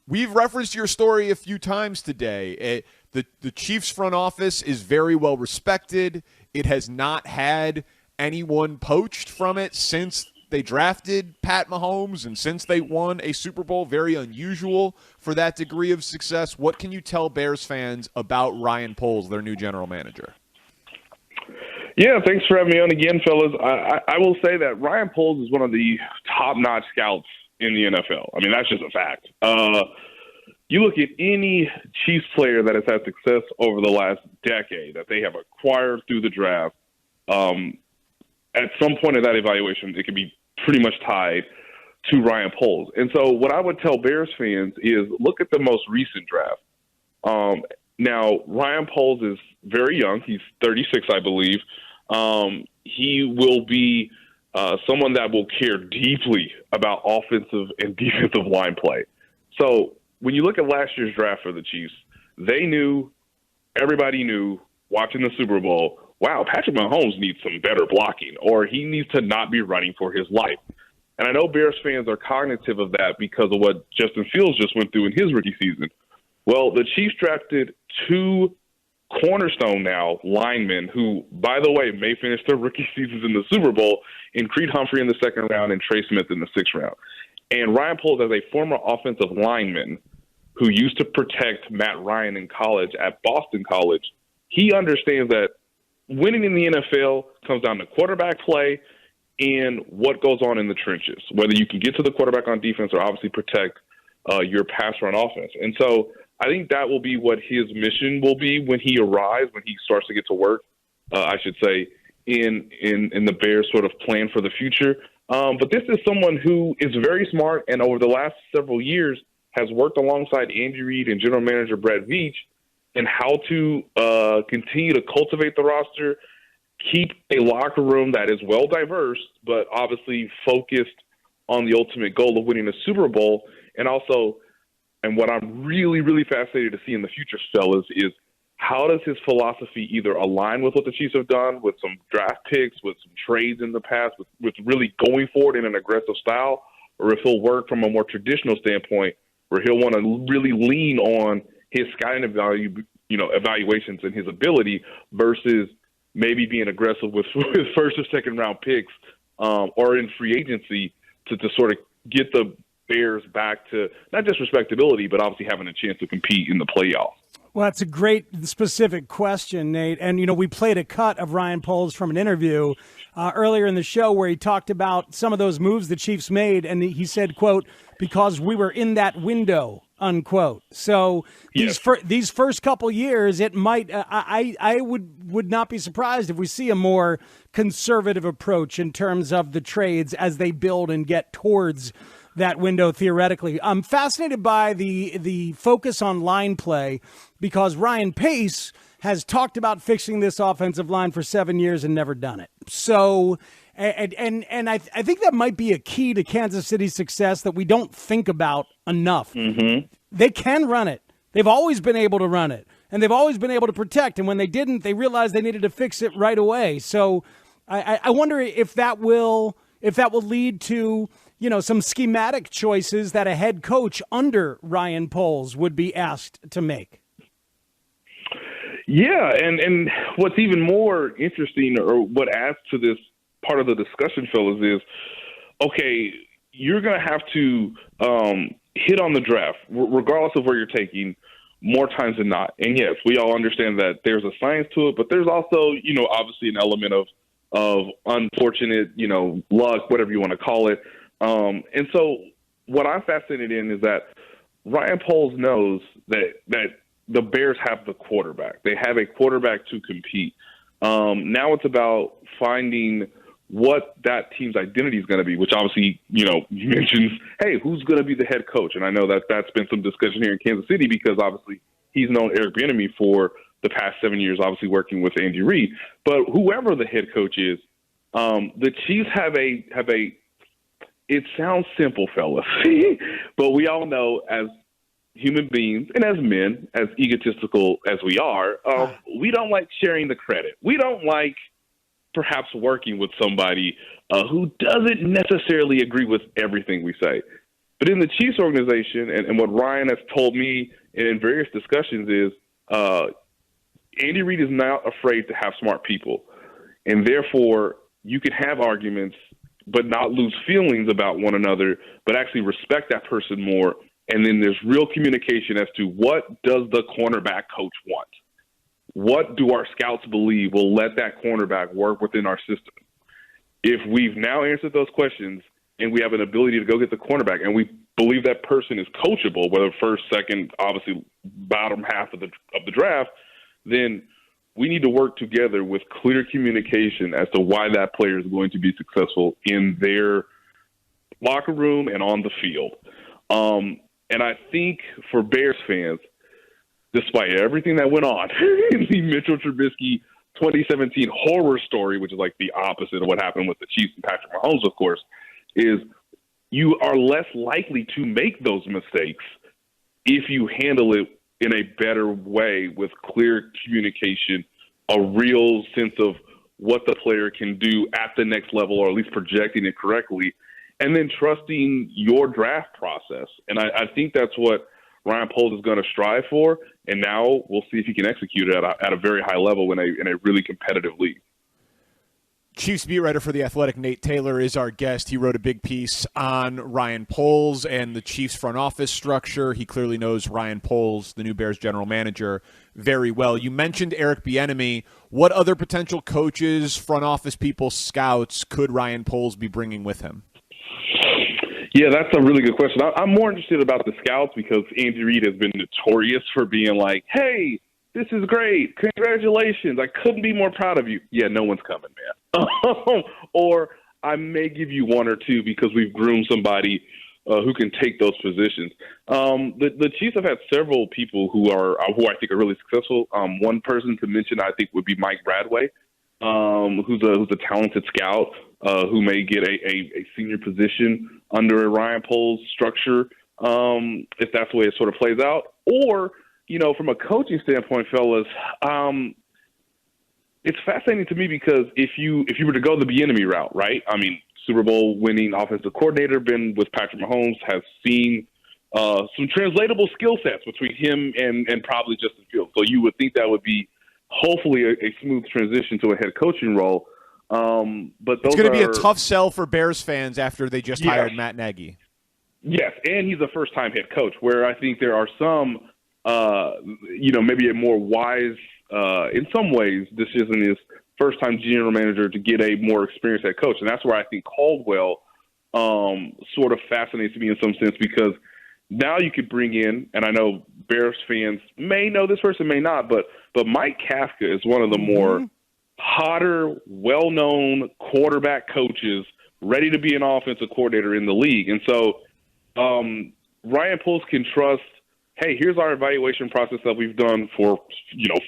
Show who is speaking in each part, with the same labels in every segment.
Speaker 1: we've referenced your story a few times today. The Chiefs front office is very well respected. It has not had anyone poached from it since they drafted Pat Mahomes and since they won a Super Bowl. Very unusual for that degree of success. What can you tell Bears fans about Ryan Poles, their new general manager?
Speaker 2: Yeah, thanks for having me on again, fellas. I will say that Ryan Poles is one of the top-notch scouts in the NFL. I mean, that's just a fact. You look at any Chiefs player that has had success over the last decade that they have acquired through the draft, at some point in that evaluation, it could be pretty much tied to Ryan Poles. And so what I would tell Bears fans is look at the most recent draft. Now, Ryan Poles is very young. He's 36, I believe. He will be someone that will care deeply about offensive and defensive line play. So when you look at last year's draft for the Chiefs, everybody knew watching the Super Bowl, wow, Patrick Mahomes needs some better blocking, or he needs to not be running for his life. And I know Bears fans are cognitive of that because of what Justin Fields just went through in his rookie season. Well, the Chiefs drafted two cornerstone now linemen who, by the way, may finish their rookie seasons in the Super Bowl, in Creed Humphrey in the second round and Trey Smith in the sixth round. And Ryan Poles, as a former offensive lineman who used to protect Matt Ryan in college at Boston College, he understands that winning in the NFL comes down to quarterback play and what goes on in the trenches, whether you can get to the quarterback on defense or obviously protect your pass run offense. And so I think that will be what his mission will be when he arrives, when he starts to get to work, I should say, in the Bears sort of plan for the future. But this is someone who is very smart and over the last several years has worked alongside Andy Reid and general manager Brett Veach in how to continue to cultivate the roster, keep a locker room that is well diverse, but obviously focused on the ultimate goal of winning a Super Bowl. And also, and what I'm really, really fascinated to see in the future, fellas, is how does his philosophy either align with what the Chiefs have done with some draft picks, with some trades in the past, with really going forward in an aggressive style, or if he'll work from a more traditional standpoint where he'll want to really lean on his scouting evaluations and his ability versus maybe being aggressive with first or second round picks or in free agency to sort of get the Bears back to not just respectability, but obviously having a chance to compete in the playoffs.
Speaker 3: Well, that's a great specific question, Nate. And, we played a cut of Ryan Poles from an interview earlier in the show where he talked about some of those moves the Chiefs made. And he said, quote, because we were in that window, unquote. So
Speaker 2: yes.
Speaker 3: these first couple years, it might I would not be surprised if we see a more conservative approach in terms of the trades as they build and get towards that window theoretically. I'm fascinated by the focus on line play because Ryan Pace has talked about fixing this offensive line for 7 years and never done it. So, and I think that might be a key to Kansas City's success that we don't think about enough.
Speaker 2: Mm-hmm.
Speaker 3: They can run it. They've always been able to run it, and they've always been able to protect. And when they didn't, they realized they needed to fix it right away. So I wonder if that will lead to some schematic choices that a head coach under Ryan Poles would be asked to make.
Speaker 2: Yeah, and what's even more interesting or what adds to this part of the discussion, fellas, is, okay, you're going to have to hit on the draft, regardless of where you're taking, more times than not. And, yes, we all understand that there's a science to it, but there's also, obviously an element of unfortunate, luck, whatever you want to call it. And so what I'm fascinated in is that Ryan Poles knows that the Bears have the quarterback. They have a quarterback to compete. Now it's about finding what that team's identity is going to be, which obviously, mentions, hey, who's going to be the head coach? And I know that that's been some discussion here in Kansas City because obviously he's known Eric Bieniemy for the past 7 years, obviously working with Andy Reid. But whoever the head coach is, the Chiefs have a it sounds simple, fellas, but we all know as human beings and as men, as egotistical as we are, we don't like sharing the credit. We don't like perhaps working with somebody who doesn't necessarily agree with everything we say. But in the Chiefs organization, and what Ryan has told me in various discussions is Andy Reid is not afraid to have smart people. And therefore, you can have arguments but not lose feelings about one another, but actually respect that person more. And then there's real communication as to what does the cornerback coach want? What do our scouts believe will let that cornerback work within our system? If we've now answered those questions and we have an ability to go get the cornerback and we believe that person is coachable, whether first, second, obviously bottom half of the draft, then we need to work together with clear communication as to why that player is going to be successful in their locker room and on the field. And I think for Bears fans, despite everything that went on in the Mitchell Trubisky 2017 horror story, which is like the opposite of what happened with the Chiefs and Patrick Mahomes, of course, is you are less likely to make those mistakes if you handle it in a better way with clear communication, a real sense of what the player can do at the next level, or at least projecting it correctly, and then trusting your draft process. And I think that's what Ryan Poles is going to strive for, and now we'll see if he can execute it at a very high level in a really competitive league.
Speaker 1: Chiefs beat writer for The Athletic, Nate Taylor, is our guest. He wrote a big piece on Ryan Poles and the Chiefs front office structure. He clearly knows Ryan Poles, the new Bears general manager, very well. You mentioned Eric Bieniemy. What other potential coaches, front office people, scouts could Ryan Poles be bringing with him?
Speaker 2: Yeah, that's a really good question. I'm more interested about the scouts because Andy Reid has been notorious for being like, hey, this is great. Congratulations. I couldn't be more proud of you. Yeah, no one's coming, man. Or I may give you one or two because we've groomed somebody who can take those positions. The Chiefs have had several people who I think are really successful. One person to mention I think would be Mike Bradway, who's a talented scout who may get a senior position under a Ryan Poles structure if that's the way it sort of plays out. Or, from a coaching standpoint, fellas, it's fascinating to me because if you were to go the Bieniemy route, right? I mean, Super Bowl winning offensive coordinator, been with Patrick Mahomes, has seen some translatable skill sets between him and probably Justin Fields. So you would think that would be hopefully a smooth transition to a head coaching role. But
Speaker 1: it's going to be a tough sell for Bears fans after they just hired Matt Nagy. Yes,
Speaker 2: and he's a first-time head coach, where I think there are some, maybe a more wise, in some ways, decision is first-time general manager to get a more experienced head coach. And that's where I think Caldwell sort of fascinates me in some sense because now you could bring in, and I know Bears fans may know this person, may not, but Mike Kafka is one of the more hotter, well-known quarterback coaches ready to be an offensive coordinator in the league. And so Ryan Poles can trust, hey, here's our evaluation process that we've done for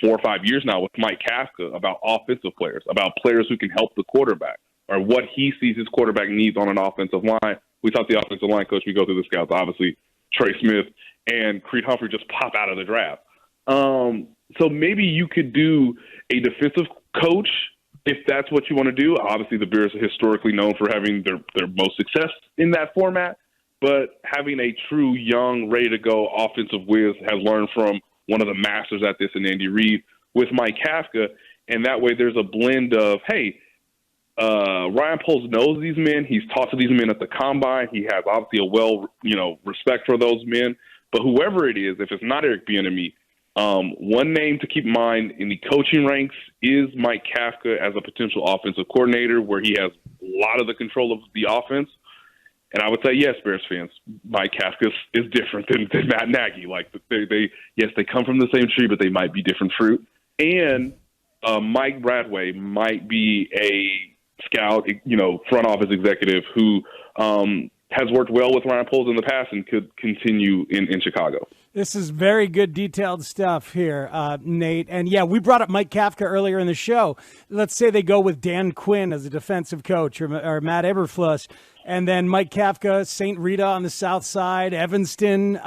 Speaker 2: 4 or 5 years now with Mike Kafka about offensive players, about players who can help the quarterback or what he sees his quarterback needs on an offensive line. We talk the offensive line coach, we go through the scouts, obviously Trey Smith and Creed Humphrey just pop out of the draft. So maybe you could do a defensive coach if that's what you want to do. Obviously, the Bears are historically known for having their most success in that format, but having a true young, ready-to-go offensive whiz has learned from one of the masters at this in Andy Reid with Mike Kafka, and that way there's a blend of, hey, Ryan Poles knows these men. He's talked to these men at the combine. He has obviously a respect for those men, but whoever it is, if it's not Eric Bieniemy, one name to keep in mind in the coaching ranks is Mike Kafka as a potential offensive coordinator where he has a lot of the control of the offense. And I would say, yes, Bears fans, Mike Kafka is different than Matt Nagy. Like they come from the same tree, but they might be different fruit. And Mike Bradway might be a scout, front office executive who has worked well with Ryan Poles in the past and could continue in Chicago.
Speaker 3: This is very good, detailed stuff here, Nate. And, yeah, we brought up Mike Kafka earlier in the show. Let's say they go with Dan Quinn as a defensive coach or Matt Eberflus, and then Mike Kafka, St. Rita on the south side, Evanston,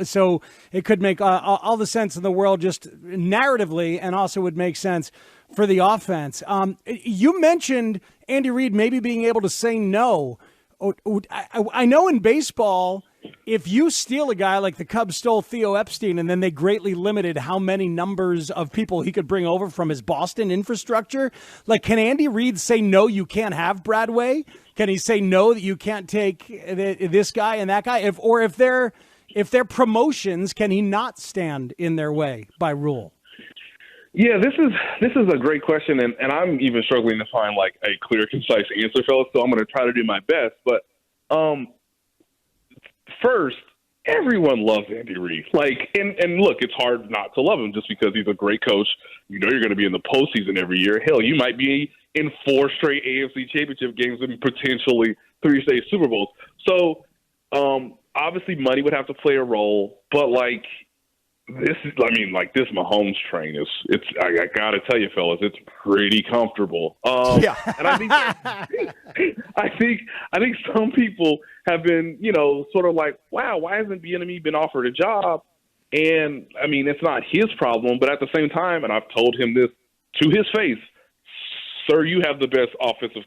Speaker 3: so it could make all the sense in the world just narratively and also would make sense for the offense. You mentioned Andy Reid maybe being able to say no. I know in baseball, if you steal a guy like the Cubs stole Theo Epstein and then they greatly limited how many numbers of people he could bring over from his Boston infrastructure, like, can Andy Reid say, no, you can't have Bradway? Can he say, no, that you can't take this guy and that guy? If they're promotions, can he not stand in their way by rule?
Speaker 2: Yeah, this is a great question, and I'm even struggling to find like a clear, concise answer, fellas. So I'm going to try to do my best. But first, everyone loves Andy Reid. Like, and look, it's hard not to love him just because he's a great coach. You know, you're going to be in the postseason every year. Hell, you might be in 4 straight AFC Championship games and potentially 3 straight Super Bowls. So obviously, money would have to play a role, but like. This Mahomes train I gotta tell you, fellas, it's pretty comfortable.
Speaker 1: Yeah.
Speaker 2: And I think some people have been, sort of like, wow, why hasn't Bieniemy been offered a job? And I mean, it's not his problem, but at the same time, and I've told him this to his face, sir, you have the best offensive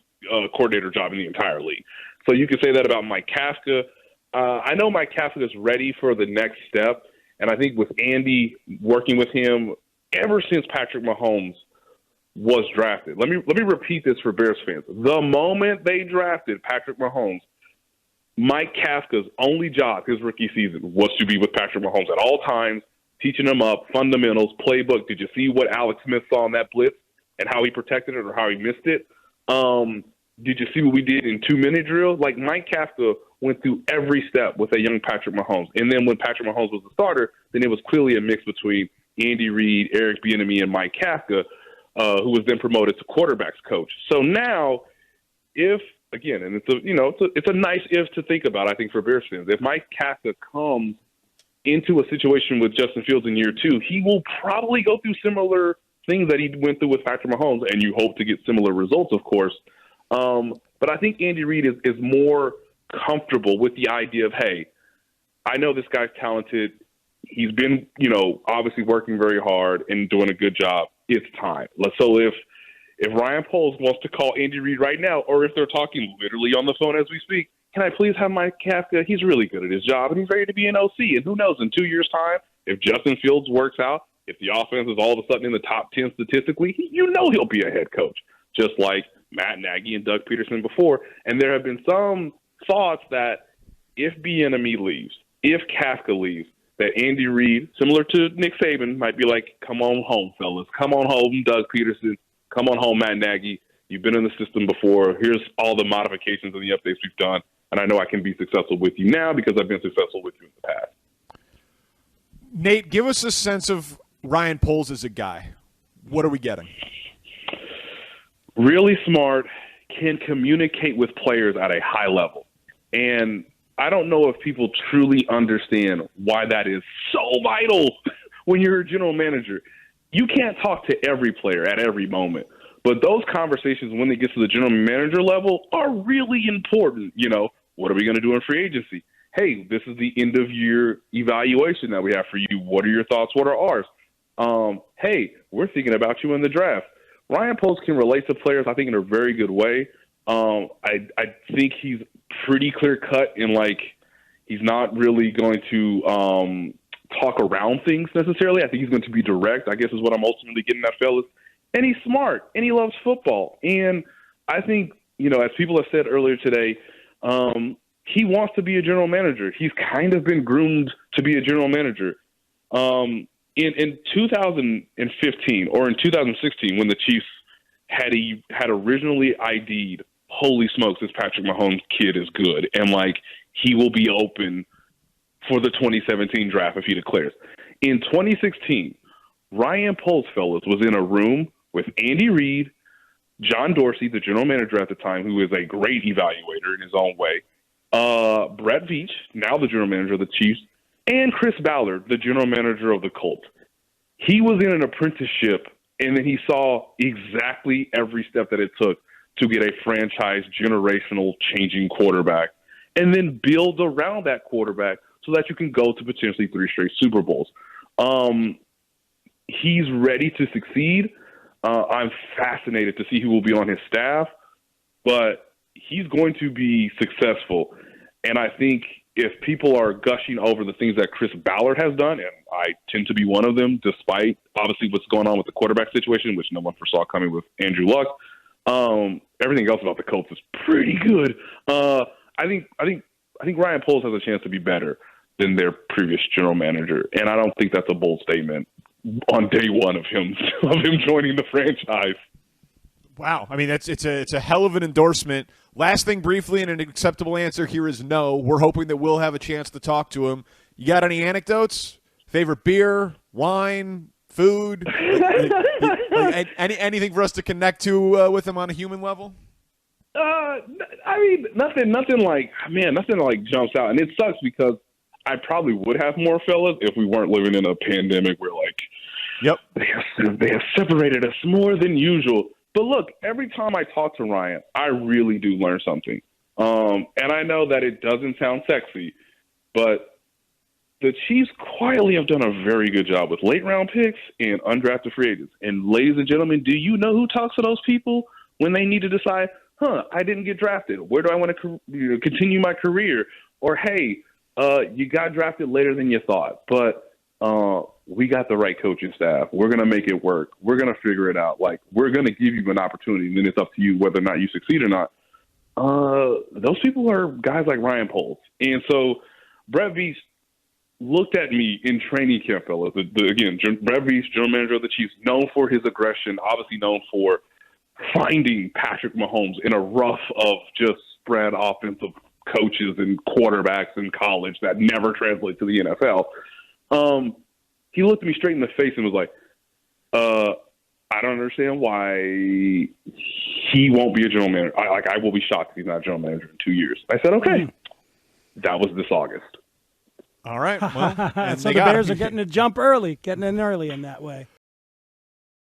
Speaker 2: coordinator job in the entire league. So you can say that about Mike Kafka. I know Mike Kafka is ready for the next step. And I think with Andy working with him ever since Patrick Mahomes was drafted, let me repeat this for Bears fans. The moment they drafted Patrick Mahomes, Mike Kafka's only job his rookie season was to be with Patrick Mahomes at all times, teaching him up, fundamentals, playbook. Did you see what Alex Smith saw on that blitz and how he protected it or how he missed it? Did you see what we did in 2-minute drills? Like, Mike Kafka went through every step with a young Patrick Mahomes. And then when Patrick Mahomes was the starter, then it was clearly a mix between Andy Reid, Eric Bieniemy, and Mike Kafka, who was then promoted to quarterbacks coach. So now, if, again, and it's a nice if to think about, I think, for Bears fans. If Mike Kafka comes into a situation with Justin Fields in year 2, he will probably go through similar things that he went through with Patrick Mahomes, and you hope to get similar results, of course. But I think Andy Reid is more comfortable with the idea of, hey, I know this guy's talented. He's been, obviously working very hard and doing a good job. It's time. So if Ryan Poles wants to call Andy Reid right now, or if they're talking literally on the phone as we speak, can I please have Mike Kafka? He's really good at his job, and he's ready to be an OC. And who knows, in 2 years' time, if Justin Fields works out, if the offense is all of a sudden in the top 10 statistically, he'll be a head coach, just like Matt Nagy and Doug Peterson before. And there have been some thoughts that if Bieniemy leaves, if Kafka leaves, that Andy Reid, similar to Nick Saban, might be like, come on home, fellas. Come on home, Doug Peterson. Come on home, Matt Nagy. You've been in the system before. Here's all the modifications and the updates we've done. And I know I can be successful with you now because I've been successful with you in the past.
Speaker 1: Nate, give us a sense of Ryan Poles as a guy. What are we getting?
Speaker 2: Really smart, can communicate with players at a high level. And I don't know if people truly understand why that is so vital when you're a general manager. You can't talk to every player at every moment, but those conversations when it gets to the general manager level are really important. What are we going to do in free agency? Hey, this is the end of year evaluation that we have for you. What are your thoughts? What are ours? Hey, we're thinking about you in the draft. Ryan Poles can relate to players, I think, in a very good way. I think he's pretty clear-cut in, he's not really going to talk around things necessarily. I think he's going to be direct, I guess is what I'm ultimately getting at, fellas. And he's smart, and he loves football. And I think, as people have said earlier today, he wants to be a general manager. He's kind of been groomed to be a general manager. In 2015 or in 2016, when the Chiefs had originally ID'd, holy smokes, this Patrick Mahomes kid is good, and he will be open for the 2017 draft if he declares. In 2016, Ryan Poles, fellas, was in a room with Andy Reid, John Dorsey, the general manager at the time, who is a great evaluator in his own way, Brett Veach, now the general manager of the Chiefs, and Chris Ballard, the general manager of the Colts. He was in an apprenticeship, and then he saw exactly every step that it took to get a franchise generational changing quarterback and then build around that quarterback so that you can go to potentially 3 straight Super Bowls. He's ready to succeed. I'm fascinated to see who will be on his staff, but he's going to be successful. And I think if people are gushing over the things that Chris Ballard has done, and I tend to be one of them, despite obviously what's going on with the quarterback situation, which no one foresaw coming with Andrew Luck, everything else about the Colts is pretty good. I think Ryan Poles has a chance to be better than their previous general manager, and I don't think that's a bold statement on day one of him joining the franchise.
Speaker 1: Wow, I mean it's a hell of an endorsement. Last thing, briefly, and an acceptable answer here is no. We're hoping that we'll have a chance to talk to him. You got any anecdotes? Favorite beer, wine, food? Anything for us to connect to with him on a human level?
Speaker 2: I mean, nothing like jumps out, and it sucks because I probably would have more fellas if we weren't living in a pandemic where
Speaker 1: yep,
Speaker 2: they have separated us more than usual. But look, every time I talk to Ryan, I really do learn something. And I know that it doesn't sound sexy, but the Chiefs quietly have done a very good job with late-round picks and undrafted free agents. And ladies and gentlemen, do you know who talks to those people when they need to decide, I didn't get drafted. Where do I want to continue my career? Or, hey, you got drafted later than you thought, but we got the right coaching staff. We're going to make it work. We're going to figure it out. Like, we're going to give you an opportunity, and then it's up to you whether or not you succeed or not. Those people are guys like Ryan Poles. And so Brett Veach looked at me in training camp, fellas. Again, Brett Veach, general manager of the Chiefs, known for his aggression, obviously known for finding Patrick Mahomes in a rough of just spread offensive coaches and quarterbacks in college that never translate to the NFL. He looked at me straight in the face and was like, I don't understand why he won't be a general manager. I will be shocked if he's not a general manager in 2 years. I said, okay. That was this August.
Speaker 1: All right. Well, and
Speaker 3: so the Bears are getting a jump early, getting in early in that way.